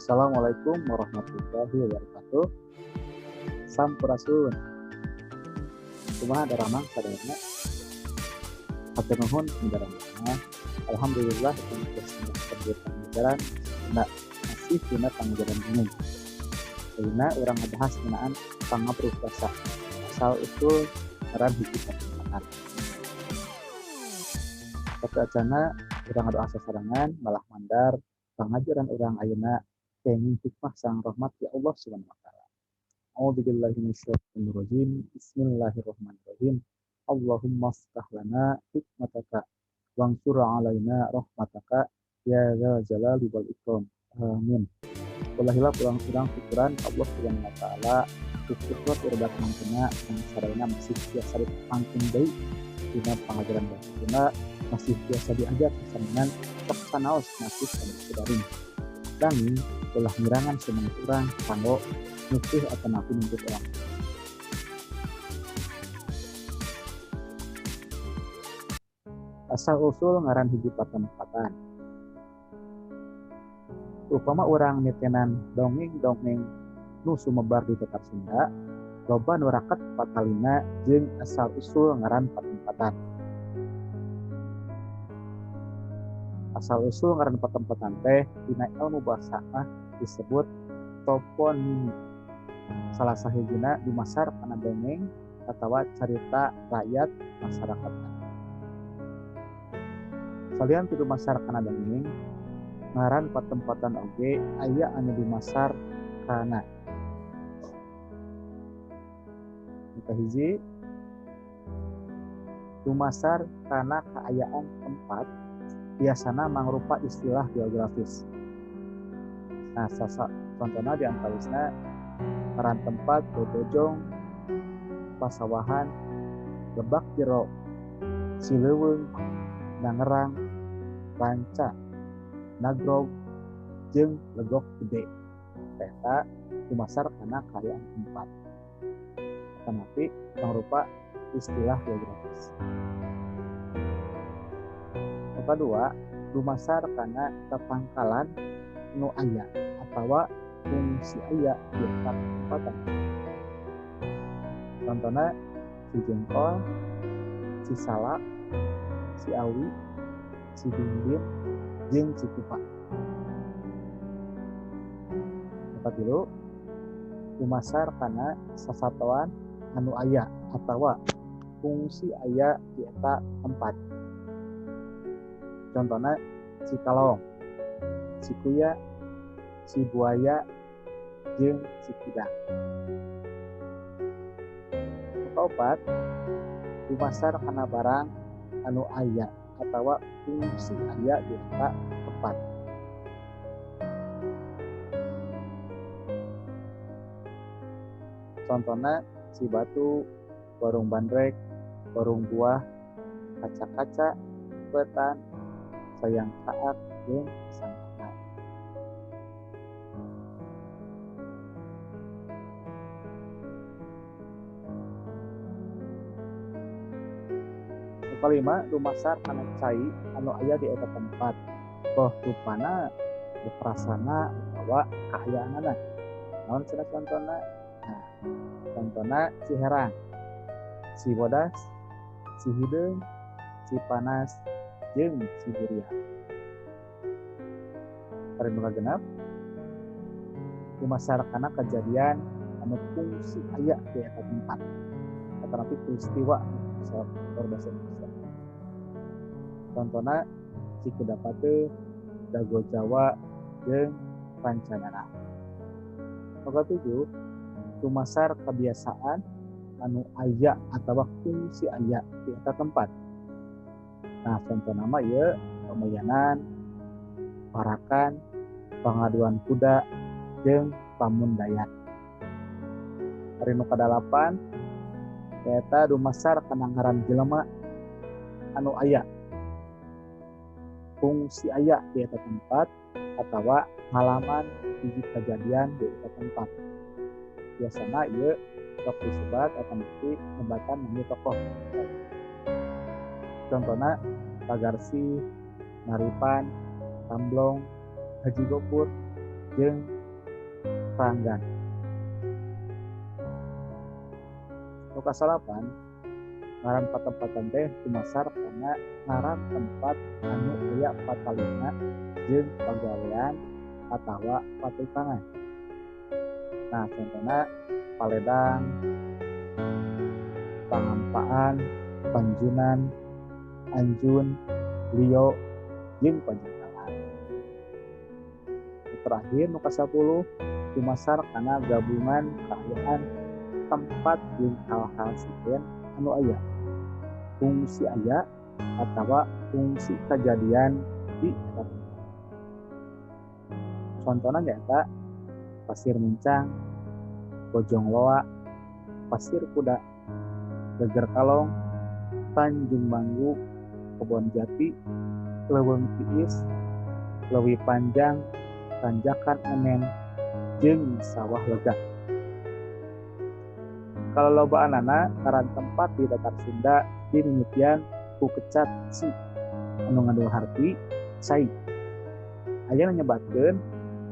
Assalamualaikum warahmatullahi wabarakatuh. Sampurasun. Kumaha daramang sadayana. Hatur nuhun penjelasannya. Alhamdulillah untuk semua pengajaran masih guna pengajaran ini. Karena orang ngebahas ngenaan pangapruh basa. Asal usul ngaran hiji pertemanan. Tapi acana orang adu asa sarangan malah mandar pengajaran orang ayeuna kenging hikmah sang rahmat ya Allah Subhanahu wa taala. A'udzubillahi minasyaitonir rajim. Bismillahirrahmanirrahim. Allahumma aftah lana hikmataka wansur alaina rahmataka ya dzal jalali wal ikram. Amin. Wallahilah pulang-pulang syukuran Allah Subhanahu wa taala syukur urbat mangkena yang sadayana masih biasa dipangkin deui dina pengajaran bahasa Sunda masih biasa diajar kesenangan sok sanaos masih daring. Dan ulah mirangan semangat urang kanggo nutuh atau napi nuntut orang. Asal usul ngaran hiji patempatan. Upama orang nitenan dongeng-dongeng nu sumebar di Tetar Sunda, loba nu raket patalina jeung asal usul ngaran patempatan. Asal usul ngaran patempatan teh dina ilmu bahasa disebut toponimi. Salah sahijina dumasar kana dongeng atawa carita rakyat masyarakat. Salian ti dumasar kana dongeng ngaran patempatan oge aya anu dumasar kana hiji dumasar kana kaayaan tempat biasana mangrupa istilah geografis. Nah, contohnya di antawisna ngaran tempat Bojong, Pasawahan, Lebak Jero, Cileuweung, Nangerang, Ranca, Nagrog, jeung Legok Gede. Eta dumasar kana kaayaan tempat. Tetapi mangrupa istilah geografis. Kedua, dumasar kana tetangkalan nu aya atawa fungsi aya di tempatan. Contohna si jengkol, si salak, si awi, si bimbit, jeung si kupa. Tempat dulu dumasar kana sasatoan anu aya atawa fungsi aya di eta tempat. Contohnya si kalong, si kuya, si buaya, jeung si kidang. Keopat, dumasar kana barang anu aya atawa fungsi aya di eta tempat. Contohnya si batu, warung bandrek, warung buah, kaca-kaca, petan, sayang taat, jeung sangkaan. Kelima, dumasar kana cai anu aya di eta tempat. Toh rupana, berprasana utawa kahyaanana. Naon cenah contona? Nah, contona si herang, si bodas, si hideung, si panas, jeung si durian. Ari nu kagenep dumasar kana kejadian anu fungsi aya di eta tempat. Tetapi peristiwa bahasa Indonesia. Contohna si kudapate, dago Jawa, jeung pancanara. Nomor 7, dumasar kebiasaan anu aya atawa fungsi aya di eta tempat. Nah, contoh nama ieu pamayanan, parakan, pangaduan kuda, jeung pamundayat. Ari nu kadalapan eta dumasar kana ngaran jelema anu aya fungsi aya di eta tempat atawa ngalaman hiji kejadian di eta tempat. Biasana ieu sok disebat atau mesti nyebatan nami tokoh. Contohnya Pagarsi, Naripan, Tamblong, Haji Gopur, jeung Ranggan. Nu kasalapan ngaran patempatan teh dumasar karena ngaran tempat anu aya patalina jeung pagawean atawa patukangan. Nah, contohnya Paledang, Pangampaan, Panjunan, Anjun, Lio, jeung Panjangkalan. Terakhir nu ka-10 dumasar kana gabungan kaayaan tempat jeung hal-hal sikeun anu aya fungsi aya atawa fungsi kejadian di eta tempat. Contohna nyaeta Pasir Muncang, Bojong Loa, Pasir Kuda, Geger Kalong, Tanjung Manggu, Kebon Jati, Leuweung Tiis, Leuwi Panjang, Tanjakan Enen, jeung Sawah Lega. Kalau lobaanana ngaran tempat di Datar Sunda dimimitian ku kecat si anu ngandung harti cai. Aya nu nyebatkeun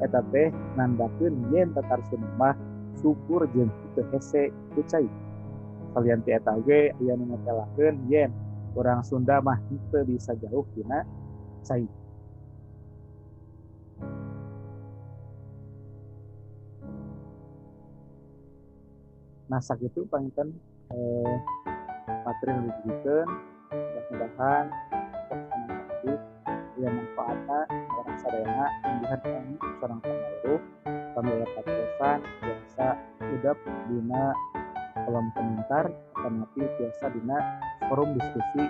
eta teh nandakeun yen Datar Sunda mah subur jeung teu hese ku cai. Salian ti eta oge aya nu ngetelakeun yen urang Sunda mah teu bisa jauh tina cai. Nah, sakitu panginten materi yang diberikan. Mudah-mudahan podcast yang manfaatna orang sadayana melihat kami seorang pengaruh kami aya patrosan biasa udap dina kolom komentar atau nanti biasa dina forum diskusi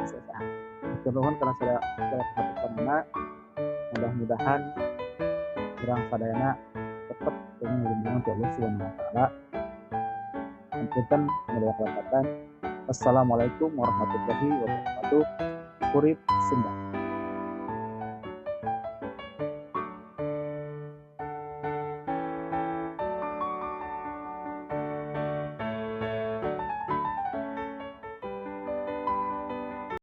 SSA. Nuhun karena saya patrosanna, mudah-mudahan orang sadayana tetap dengan untuk Allah Subhanahu wa taala. Punten media kelapatan. Assalamualaikum warahmatullahi wabarakatuh. Urip Sunda.